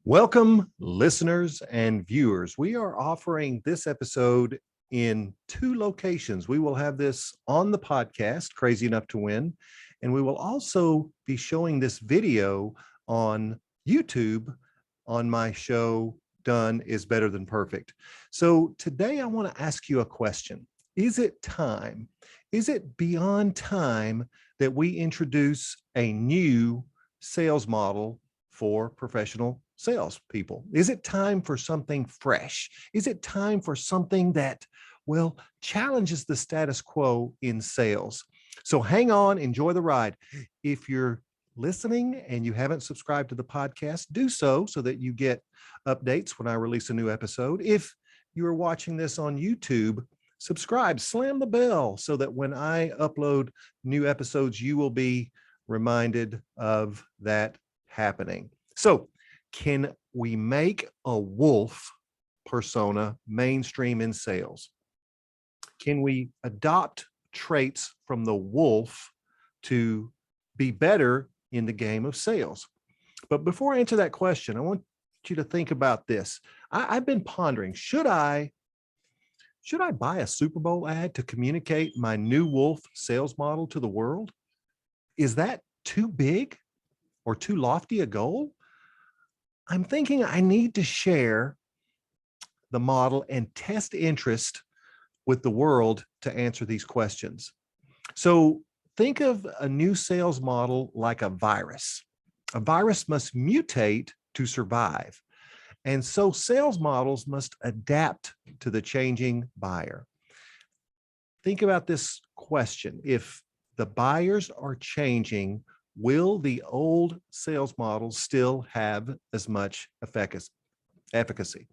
Welcome, listeners and viewers. We are offering this episode in two locations. We will have this on the podcast, Crazy Enough to Win, and we will also be showing this video on YouTube on my show, Done is Better Than Perfect. So today I want to ask you a question. Is it time? Is it beyond time that we introduce a new sales model for professional salespeople? Is it time for something fresh? Is it time for something that, well, challenges the status quo in sales? So hang on, enjoy the ride. If you're listening and you haven't subscribed to the podcast, do so that you get updates when I release a new episode. If you're watching this on YouTube, subscribe, slam the bell so that when I upload new episodes, you will be reminded of that happening. So, can we make a wolf persona mainstream in sales? Can we adopt traits from the wolf to be better in the game of sales? But before I answer that question, I want you to think about this. I've been pondering, should I buy a Super Bowl ad to communicate my new wolf sales model to the world? Is that too big or too lofty a goal? I'm thinking I need to share the model and test interest with the world to answer these questions. So think of a new sales model like a virus. A virus must mutate to survive. And so sales models must adapt to the changing buyer. Think about this question. If the buyers are changing, will the old sales models still have as much efficacy?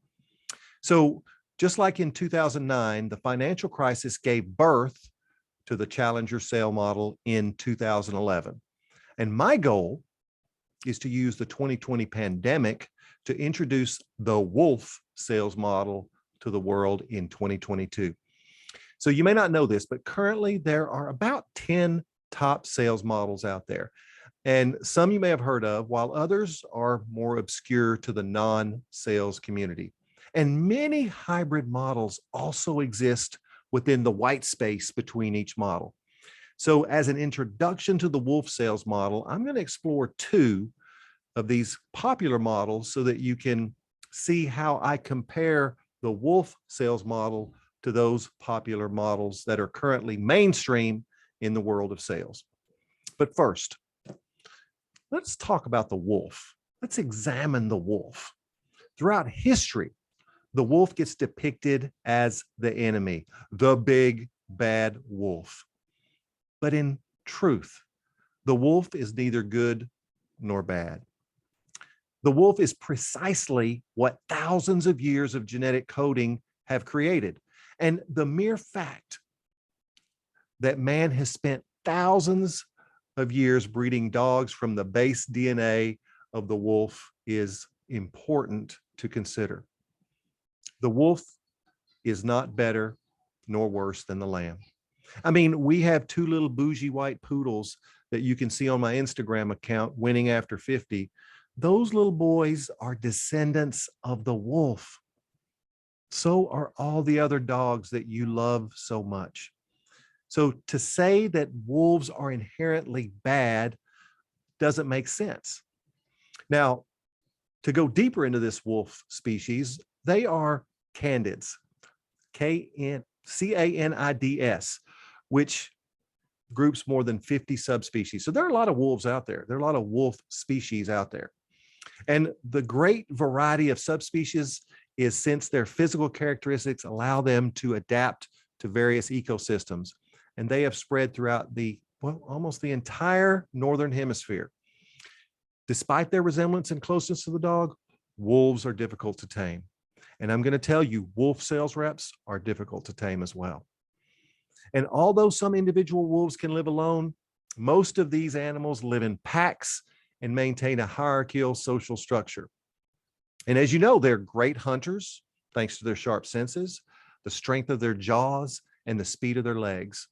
So just like in 2009, the financial crisis gave birth to the Challenger sale model in 2011. And my goal is to use the 2020 pandemic to introduce the wolf sales model to the world in 2022. So you may not know this, but currently there are about 10 top sales models out there. And some you may have heard of, while others are more obscure to the non-sales community. And many hybrid models also exist within the white space between each model. So as an introduction to the wolf sales model, I'm going to explore two of these popular models so that you can see how I compare the wolf sales model to those popular models that are currently mainstream in the world of sales. But first, let's talk about the wolf. Let's examine the wolf. Throughout history, the wolf gets depicted as the enemy, the big bad wolf. But in truth, the wolf is neither good nor bad. The wolf is precisely what thousands of years of genetic coding have created. And the mere fact that man has spent thousands of years breeding dogs from the base DNA of the wolf is important to consider. The wolf is not better nor worse than the lamb. I mean, we have two little bougie white poodles that you can see on my Instagram account, Winning After 50. Those little boys are descendants of the wolf. So are all the other dogs that you love so much. So to say that wolves are inherently bad doesn't make sense. Now, to go deeper into this wolf species, they are canids, Canids, which groups more than 50 subspecies. So there are a lot of wolves out there. There are a lot of wolf species out there. And the great variety of subspecies is since their physical characteristics allow them to adapt to various ecosystems. And they have spread throughout almost the entire northern hemisphere. Despite their resemblance and closeness to the dog, wolves are difficult to tame. And I'm going to tell you, wolf sales reps are difficult to tame as well. And although some individual wolves can live alone, most of these animals live in packs and maintain a hierarchical social structure. And as you know, they're great hunters, thanks to their sharp senses, the strength of their jaws, and the speed of their legs.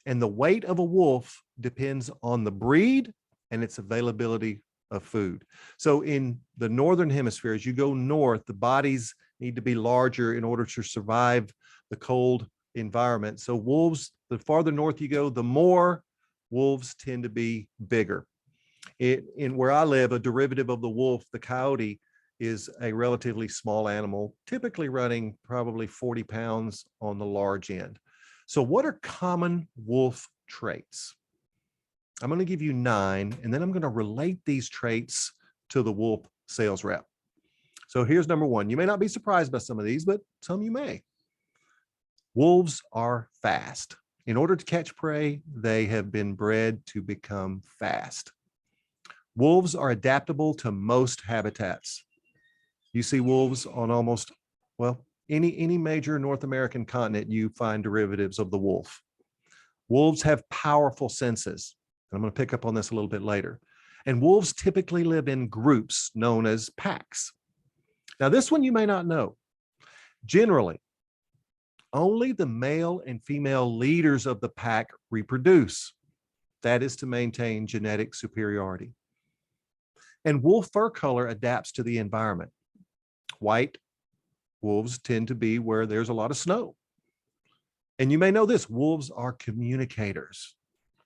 And the weight of a wolf depends on the breed and its availability of food. So in the northern hemisphere, as you go north, the bodies need to be larger in order to survive the cold environment. So wolves, the farther north you go, the more wolves tend to be bigger. In where I live, a derivative of the wolf, the coyote, is a relatively small animal, typically running probably 40 pounds on the large end. So what are common wolf traits? I'm going to give you 9, and then I'm going to relate these traits to the wolf sales rep. So here's number 1. You may not be surprised by some of these, but some you may. Wolves are fast. In order to catch prey, they have been bred to become fast. Wolves are adaptable to most habitats. You see wolves on almost, well, any major North American continent, you find derivatives of the wolf. Wolves have powerful senses. And I'm going to pick up on this a little bit later. And wolves typically live in groups known as packs. Now, this one you may not know. Generally, only the male and female leaders of the pack reproduce. That is to maintain genetic superiority. And wolf fur color adapts to the environment. White wolves tend to be where there's a lot of snow. And you may know this, wolves are communicators.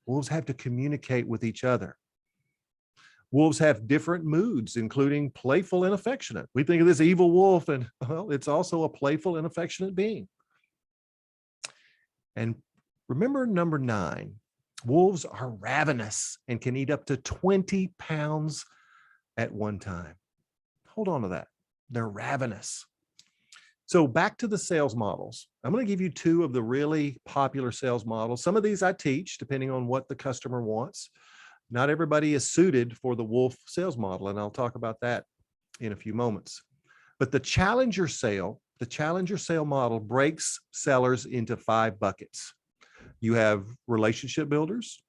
Wolves have to communicate with each other. Wolves have different moods, including playful and affectionate. We think of this evil wolf, and well, it's also a playful and affectionate being. And remember number 9, wolves are ravenous and can eat up to 20 pounds at one time. Hold on to that. They're ravenous. So back to the sales models. I'm going to give you 2 of the really popular sales models. Some of these I teach depending on what the customer wants. Not everybody is suited for the wolf sales model, and I'll talk about that in a few moments. But the challenger sale model breaks sellers into 5 buckets. You have relationship builders,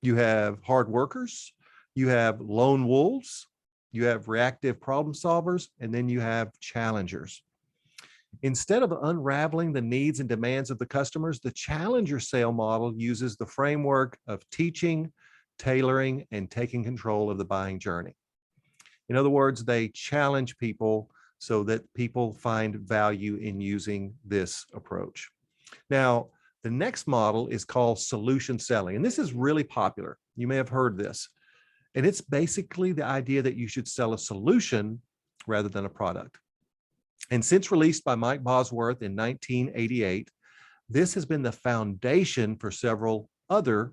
you have hard workers, you have lone wolves, you have reactive problem solvers, and then you have challengers. Instead of unraveling the needs and demands of the customers, the challenger sale model uses the framework of teaching, tailoring, and taking control of the buying journey. In other words, they challenge people so that people find value in using this approach. Now, the next model is called solution selling, and this is really popular. You may have heard this. And it's basically the idea that you should sell a solution rather than a product. And since released by Mike Bosworth in 1988, this has been the foundation for several other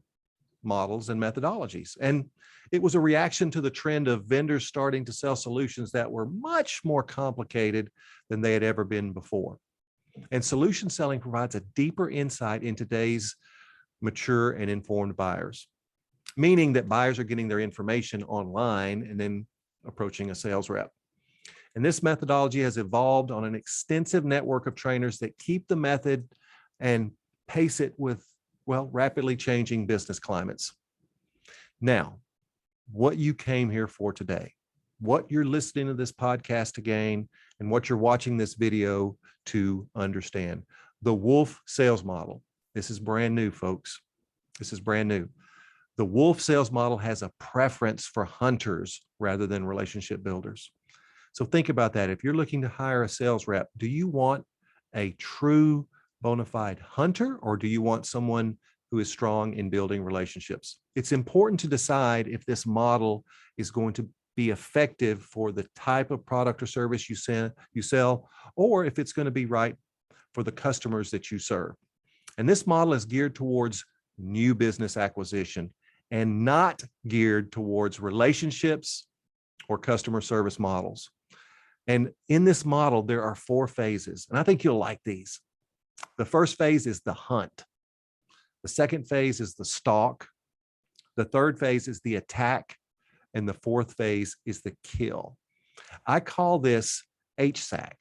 models and methodologies. And it was a reaction to the trend of vendors starting to sell solutions that were much more complicated than they had ever been before. And solution selling provides a deeper insight in today's mature and informed buyers, meaning that buyers are getting their information online and then approaching a sales rep. And this methodology has evolved on an extensive network of trainers that keep the method and pace it with, well, rapidly changing business climates. Now, what you came here for today, what you're listening to this podcast to gain, and what you're watching this video to understand. The wolf sales model. This is brand new, folks. This is brand new. The wolf sales model has a preference for hunters rather than relationship builders. So think about that. If you're looking to hire a sales rep, do you want a true bona fide hunter, or do you want someone who is strong in building relationships? It's important to decide if this model is going to be effective for the type of product or service you sell, or if it's going to be right for the customers that you serve. And this model is geared towards new business acquisition and not geared towards relationships or customer service models. And in this model, there are 4 phases, and I think you'll like these. The first phase is the hunt. The second phase is the stalk. The third phase is the attack. And the fourth phase is the kill. I call this HSAC: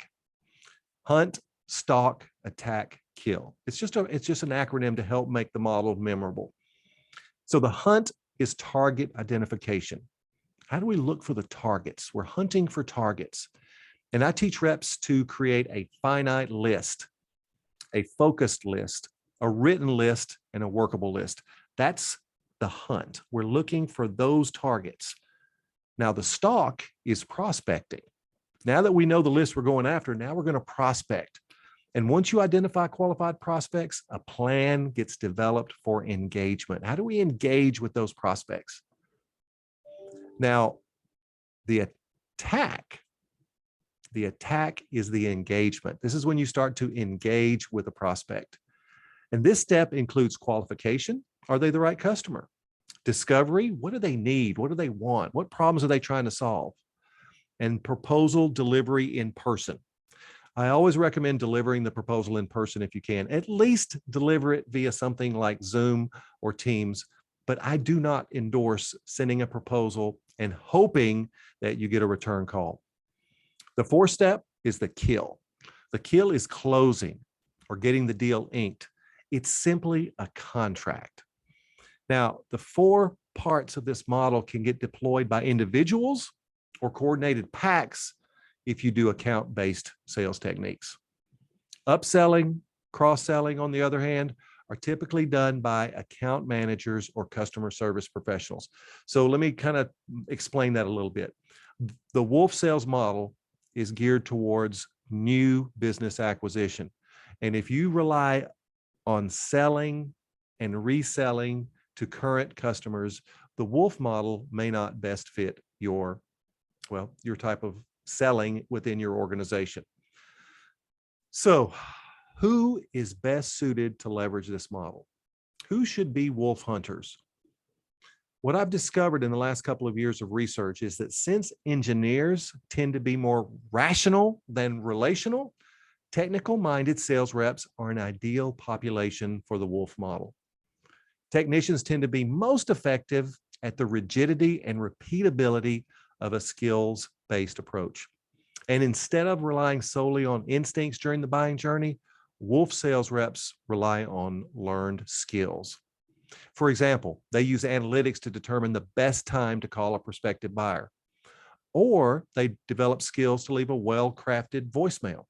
hunt, stalk, attack, kill. It's just an acronym to help make the model memorable. So the hunt is target identification. How do we look for the targets? We're hunting for targets. And I teach reps to create a finite list, a focused list, a written list, and a workable list. That's the hunt. We're looking for those targets. Now the stalk is prospecting. Now that we know the list we're going after, now we're going to prospect. And once you identify qualified prospects, a plan gets developed for engagement. How do we engage with those prospects? Now, the attack is the engagement. This is when you start to engage with a prospect. And this step includes qualification. Are they the right customer? Discovery. What do they need? What do they want? What problems are they trying to solve? And proposal delivery in person. I always recommend delivering the proposal in person if you can. At least deliver it via something like Zoom or Teams, but I do not endorse sending a proposal and hoping that you get a return call. The fourth step is the kill. The kill is closing or getting the deal inked. It's simply a contract. Now, the four parts of this model can get deployed by individuals or coordinated packs if you do account-based sales techniques. Upselling, cross-selling, on the other hand, are typically done by account managers or customer service professionals. So let me kind of explain that a little bit. The Wolf sales model is geared towards new business acquisition. And if you rely on selling and reselling to current customers, the Wolf model may not best fit your type of selling within your organization. So who is best suited to leverage this model? Who should be Wolf hunters? What I've discovered in the last couple of years of research is that since engineers tend to be more rational than relational, technical-minded sales reps are an ideal population for the Wolf model. Technicians tend to be most effective at the rigidity and repeatability of a skills-based approach. And instead of relying solely on instincts during the buying journey, Wolf sales reps rely on learned skills. For example, they use analytics to determine the best time to call a prospective buyer, or they develop skills to leave a well-crafted voicemail.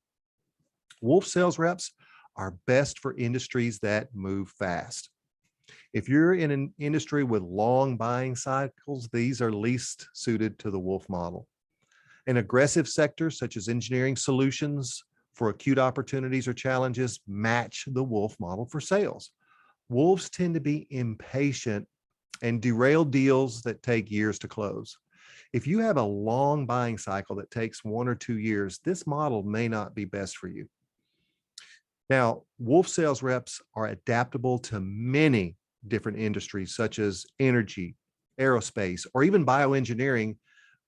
Wolf sales reps are best for industries that move fast. If you're in an industry with long buying cycles, these are least suited to the Wolf model. In aggressive sectors such as engineering solutions for acute opportunities or challenges match the Wolf model for sales. Wolves tend to be impatient and derail deals that take years to close. If you have a long buying cycle that takes 1 or 2 years, this model may not be best for you. Now, Wolf sales reps are adaptable to many different industries such as energy, aerospace, or even bioengineering,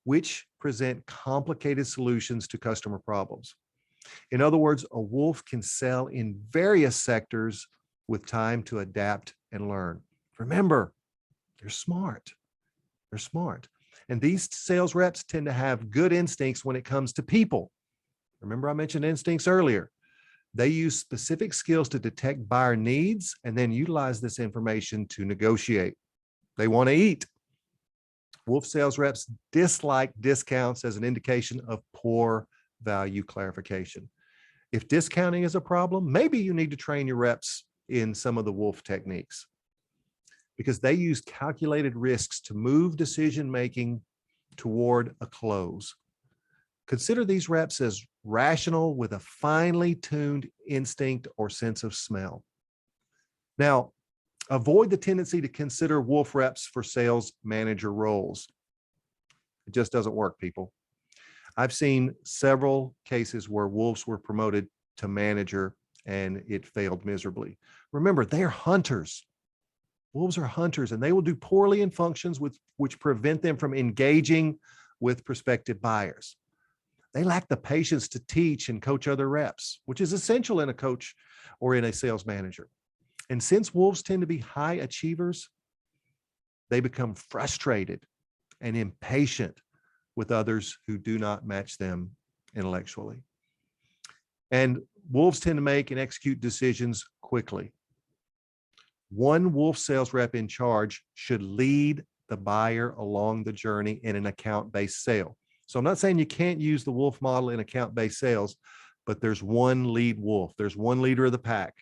which present complicated solutions to customer problems. In other words, a Wolf can sell in various sectors with time to adapt and learn. Remember, they're smart. They're smart. And these sales reps tend to have good instincts when it comes to people. Remember, I mentioned instincts earlier. They use specific skills to detect buyer needs and then utilize this information to negotiate. They want to eat. Wolf sales reps dislike discounts as an indication of poor value clarification. If discounting is a problem, maybe you need to train your reps in some of the Wolf techniques, because they use calculated risks to move decision-making toward a close. Consider these reps as rational with a finely tuned instinct or sense of smell. Now, avoid the tendency to consider Wolf reps for sales manager roles. It just doesn't work, people. I've seen several cases where Wolves were promoted to manager and it failed miserably. Remember, they're hunters. Wolves are hunters, and they will do poorly in functions which prevent them from engaging with prospective buyers. They lack the patience to teach and coach other reps, which is essential in a coach or in a sales manager. And since Wolves tend to be high achievers, they become frustrated and impatient with others who do not match them intellectually. And Wolves tend to make and execute decisions quickly. One Wolf sales rep in charge should lead the buyer along the journey in an account-based sale. So I'm not saying you can't use the Wolf model in account-based sales, but there's one lead Wolf. There's one leader of the pack.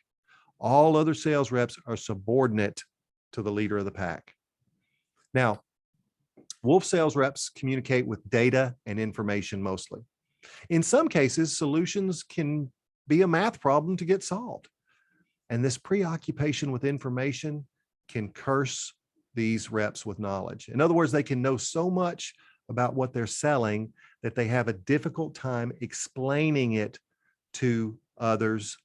All other sales reps are subordinate to the leader of the pack. Now, Wolf sales reps communicate with data and information mostly. In some cases, solutions can be a math problem to get solved. And this preoccupation with information can curse these reps with knowledge. In other words, they can know so much about what they're selling that they have a difficult time explaining it to others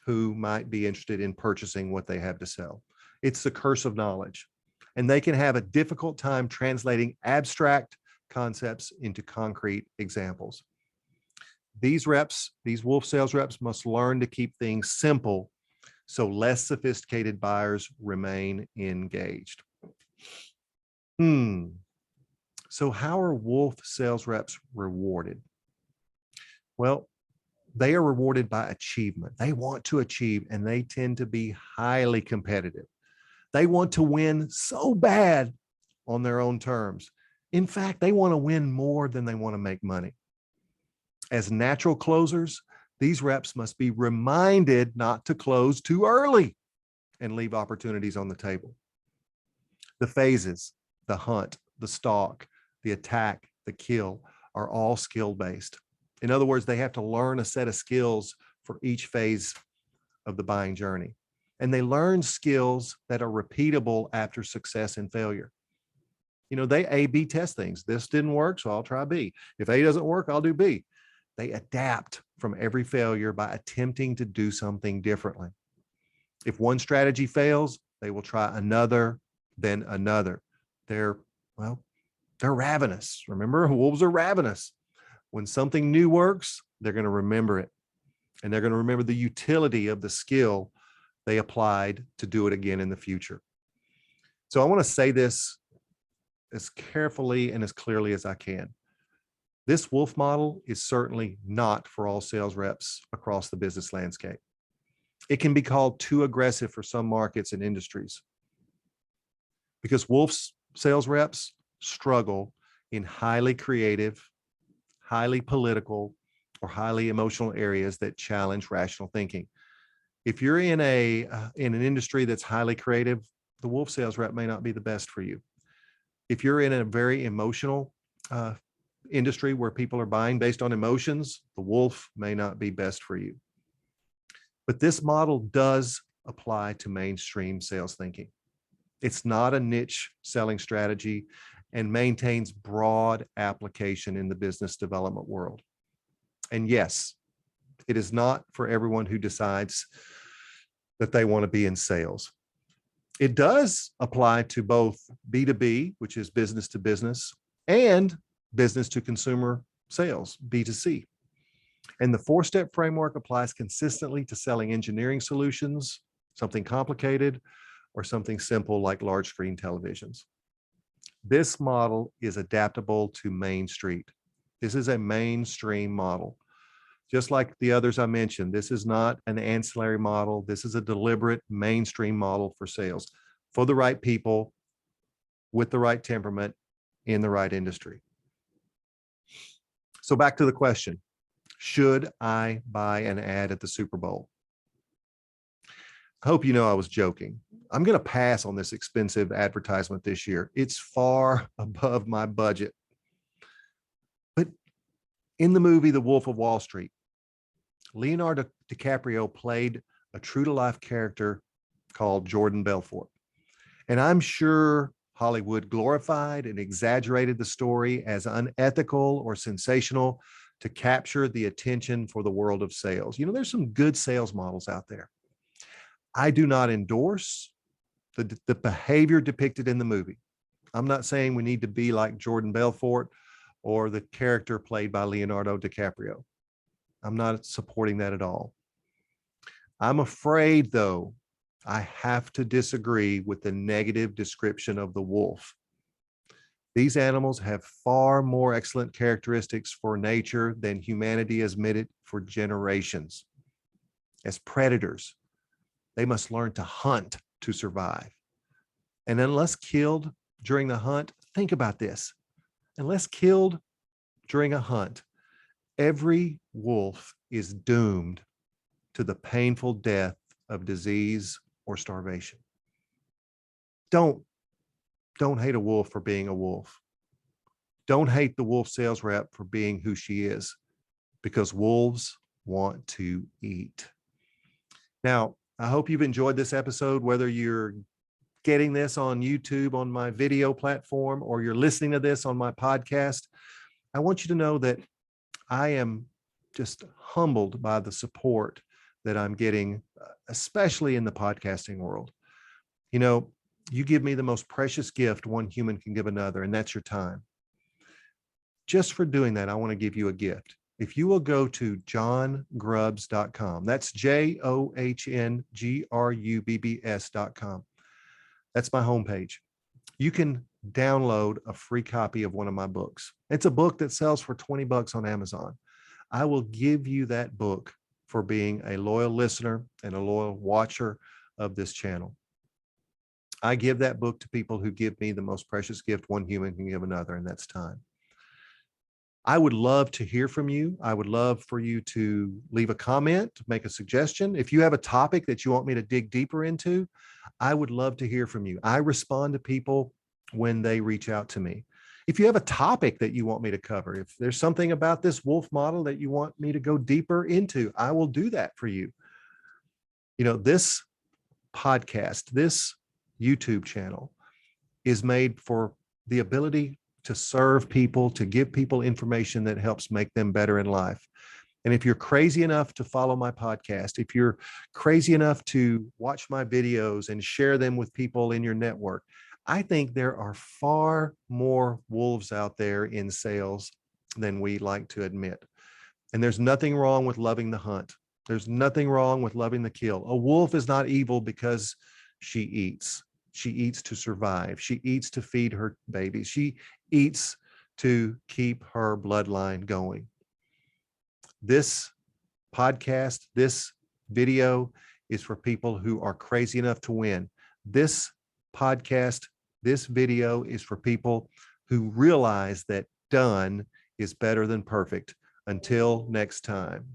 who might be interested in purchasing what they have to sell. It's the curse of knowledge. And they can have a difficult time translating abstract concepts into concrete examples. These reps, these wolf sales reps, must learn to keep things simple so less sophisticated buyers remain engaged. So how are wolf sales reps rewarded? Well, they are rewarded by achievement. They want to achieve, and they tend to be highly competitive. They want to win so bad on their own terms. In fact, they want to win more than they want to make money. As natural closers, these reps must be reminded not to close too early and leave opportunities on the table. The phases, the hunt, the stalk, the attack, the kill are all skill-based. In other words, they have to learn a set of skills for each phase of the buying journey. And they learn skills that are repeatable after success and failure. You know, they A/B test things. This didn't work, so I'll try B. If A doesn't work, I'll do B. They adapt from every failure by attempting to do something differently. If one strategy fails, they will try another, then another. They're ravenous. Remember, wolves are ravenous. When something new works, they're going to remember it. And they're going to remember the utility of the skill they applied to do it again in the future. So I want to say this as carefully and as clearly as I can. This wolf model is certainly not for all sales reps across the business landscape. It can be called too aggressive for some markets and industries because wolf sales reps struggle in highly creative, highly political, or highly emotional areas that challenge rational thinking. If you're in an industry that's highly creative, the wolf sales rep may not be the best for you. If you're in a very emotional industry where people are buying based on emotions, the wolf may not be best for you. But this model does apply to mainstream sales thinking. It's not a niche selling strategy and maintains broad application in the business development world. And yes, it is not for everyone who decides that they want to be in sales. It does apply to both B2B, which is business to business, and business to consumer sales, B2C. And the four-step framework applies consistently to selling engineering solutions, something complicated, or something simple like large screen televisions. This model is adaptable to Main Street. This is a mainstream model. Just like the others I mentioned, this is not an ancillary model. This is a deliberate mainstream model for sales for the right people with the right temperament in the right industry. So back to the question, should I buy an ad at the Super Bowl? I hope you know I was joking. I'm going to pass on this expensive advertisement this year. It's far above my budget. But in the movie The Wolf of Wall Street, Leonardo DiCaprio played a true-to-life character called Jordan Belfort. And I'm sure Hollywood glorified and exaggerated the story as unethical or sensational to capture the attention for the world of sales. You know, there's some good sales models out there. I do not endorse the behavior depicted in the movie. I'm not saying we need to be like Jordan Belfort or the character played by Leonardo DiCaprio. I'm not supporting that at all. I'm afraid, though, I have to disagree with the negative description of the wolf. These animals have far more excellent characteristics for nature than humanity has admitted for generations. As predators, they must learn to hunt to survive. And unless killed during the hunt, think about this. Unless killed during a hunt, every wolf is doomed to the painful death of disease or starvation. Don't hate a wolf for being a wolf. Don't hate the wolf sales rep for being who she is, because wolves want to eat. Now, I hope you've enjoyed this episode, whether you're getting this on YouTube on my video platform or you're listening to this on my podcast. I want you to know that I am just humbled by the support that I'm getting, especially in the podcasting world. You know, you give me the most precious gift one human can give another, and that's your time. Just for doing that, I want to give you a gift. If you will go to johngrubbs.com, that's JOHNGRUBBS.com. That's my homepage. You can download a free copy of one of my books. It's a book that sells for $20 on Amazon. I will give you that book for being a loyal listener and a loyal watcher of this channel. I give that book to people who give me the most precious gift one human can give another, and that's time. I would love to hear from you. I would love for you to leave a comment, make a suggestion. If you have a topic that you want me to dig deeper into, I would love to hear from you. I respond to people when they reach out to me. If you have a topic that you want me to cover, if there's something about this wolf model that you want me to go deeper into, I will do that for you. You know, this podcast, this YouTube channel is made for the ability to serve people, to give people information that helps make them better in life. And if you're crazy enough to follow my podcast, if you're crazy enough to watch my videos and share them with people in your network, I think there are far more wolves out there in sales than we like to admit. And there's nothing wrong with loving the hunt. There's nothing wrong with loving the kill. A wolf is not evil because she eats. She eats to survive. She eats to feed her babies. She eats to keep her bloodline going. This podcast, this video is for people who are crazy enough to win. This podcast, this video is for people who realize that done is better than perfect. Until next time.